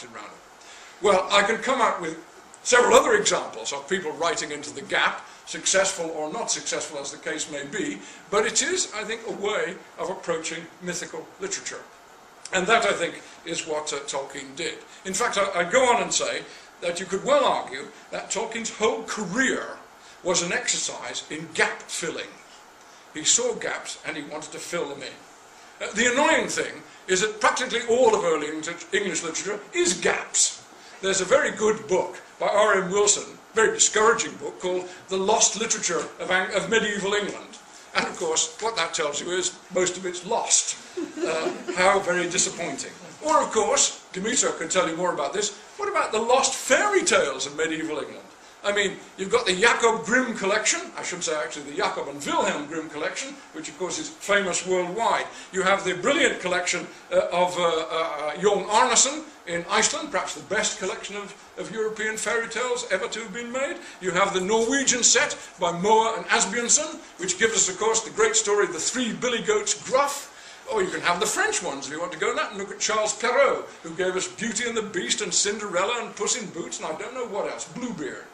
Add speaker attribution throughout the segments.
Speaker 1: around it. Well, I can come up with several other examples of people writing into the gap, successful or not successful as the case may be, but it is, I think, a way of approaching mythical literature. And that, I think, is what Tolkien did. In fact, I'd go on and say that you could well argue that Tolkien's whole career was an exercise in gap filling. He saw gaps and he wanted to fill them in. The annoying thing is that practically all of early English literature is gaps. There's a very good book by R.M. Wilson, very discouraging book, called The Lost Literature of Medieval England. And of course, what that tells you is most of it's lost. How very disappointing. Or of course, Demeter can tell you more about this, what about the lost fairy tales of medieval England? I mean, you've got the Jacob Grimm collection, I should say actually the Jacob and Wilhelm Grimm collection, which of course is famous worldwide. You have the brilliant collection of Jón Arnason in Iceland, perhaps the best collection of European fairy tales ever to have been made. You have the Norwegian set by Moa and Asbjørnsen, which gives us of course the great story of the three billy goats Gruff. Or you can have the French ones if you want to go that and look at Charles Perrault, who gave us Beauty and the Beast and Cinderella and Puss in Boots and I don't know what else, Bluebeard.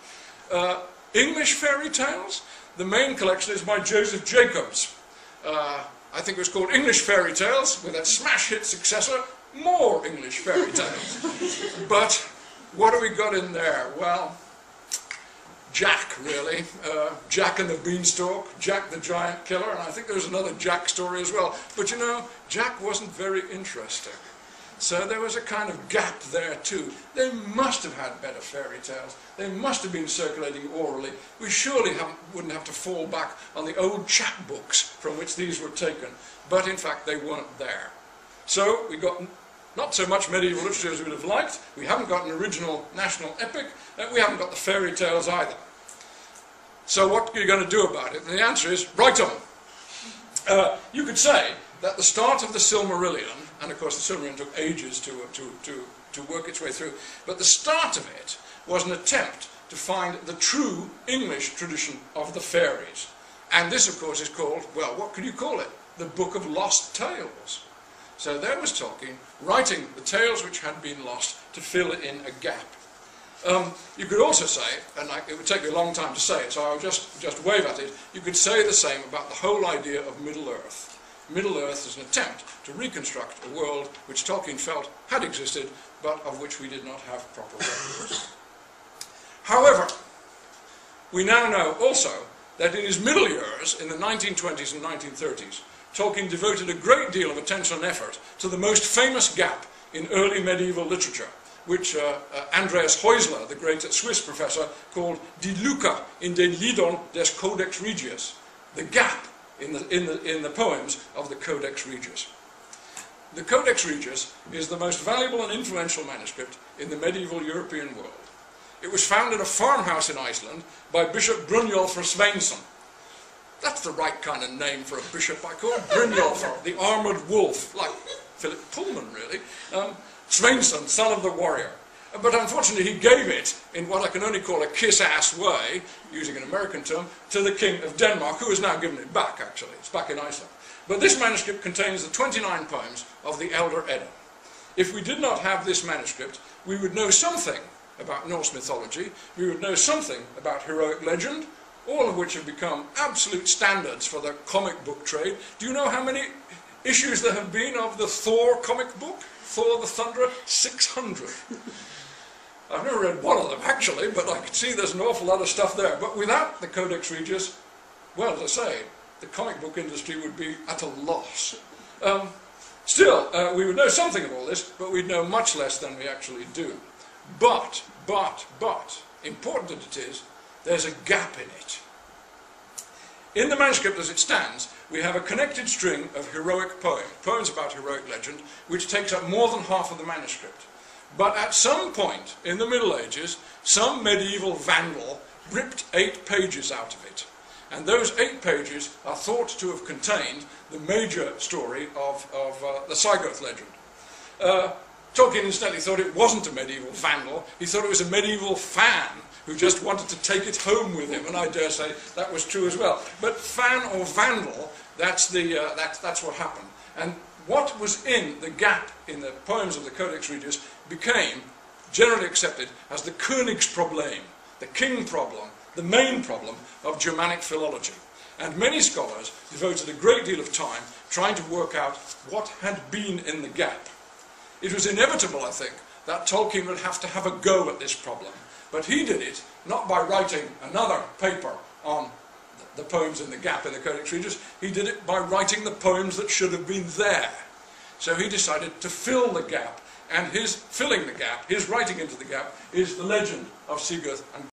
Speaker 1: English fairy tales, the main collection is by Joseph Jacobs. I think it was called English Fairy Tales, with that smash hit successor, More English Fairy Tales. But what have we got in there? Well, Jack, really. Jack and the Beanstalk, Jack the Giant Killer, and I think there's another Jack story as well. But you know, Jack wasn't very interesting. So there was a kind of gap there too. They must have had better fairy tales. They must have been circulating orally. We surely wouldn't have to fall back on the old chapbooks from which these were taken. But in fact they weren't there. So we got not so much medieval literature as we would have liked. We haven't got an original national epic. We haven't got the fairy tales either. So what are you going to do about it? And the answer is, write them. You could say that the start of the Silmarillion, and of course the Silmarillion took ages to work its way through, but the start of it was an attempt to find the true English tradition of the fairies. And this of course is called, well, what could you call it? The Book of Lost Tales. So there was Tolkien writing the tales which had been lost to fill in a gap. You could also say, and it would take me a long time to say it, so I'll just wave at it, you could say the same about the whole idea of Middle-earth. Middle-earth is an attempt to reconstruct a world which Tolkien felt had existed, but of which we did not have proper records. However, we now know also that in his middle years, in the 1920s and 1930s, Tolkien devoted a great deal of attention and effort to the most famous gap in early medieval literature, which Andreas Häusler, the great Swiss professor, called Die Lücke in den Liedern des Codex Regius, the gap in the poems of the Codex Regius. The Codex Regius is the most valuable and influential manuscript in the medieval European world. It was found in a farmhouse in Iceland by Bishop Brynjolfur Sveinsson. That's the right kind of name for a bishop, I call it. Brynjolfur, the armoured wolf, like Philip Pullman really. Sveinsson, son of the warrior. But unfortunately he gave it, in what I can only call a kiss-ass way, using an American term, to the King of Denmark, who has now given it back actually. It's back in Iceland. But this manuscript contains the 29 poems of the Elder Edda. If we did not have this manuscript, we would know something about Norse mythology, we would know something about heroic legend, all of which have become absolute standards for the comic book trade. Do you know how many issues there have been of the Thor comic book? Thor the Thunderer? 600. I've never read one of them actually, but I can see there's an awful lot of stuff there. But without the Codex Regius, well, as I say, the comic book industry would be at a loss. Still, we would know something of all this, but we'd know much less than we actually do. But, important as it is, there's a gap in it. In the manuscript as it stands, we have a connected string of heroic poems about heroic legend, which takes up more than half of the manuscript. But at some point in the Middle Ages, some medieval vandal ripped 8 pages out of it. And those 8 pages are thought to have contained the major story of the Sigurd legend. Tolkien incidentally thought it wasn't a medieval vandal, he thought it was a medieval fan who just wanted to take it home with him, and I dare say that was true as well. But fan or vandal, that's what happened. And what was in the gap in the poems of the Codex Regius became generally accepted as the Königsproblem, the king problem, the main problem of Germanic philology. And many scholars devoted a great deal of time trying to work out what had been in the gap. It was inevitable, I think, that Tolkien would have to have a go at this problem, but he did it not by writing another paper on the poems in the gap in the Codex Regius, he did it by writing the poems that should have been there. So he decided to fill the gap, and his filling the gap, his writing into the gap, is the legend of Sigurd and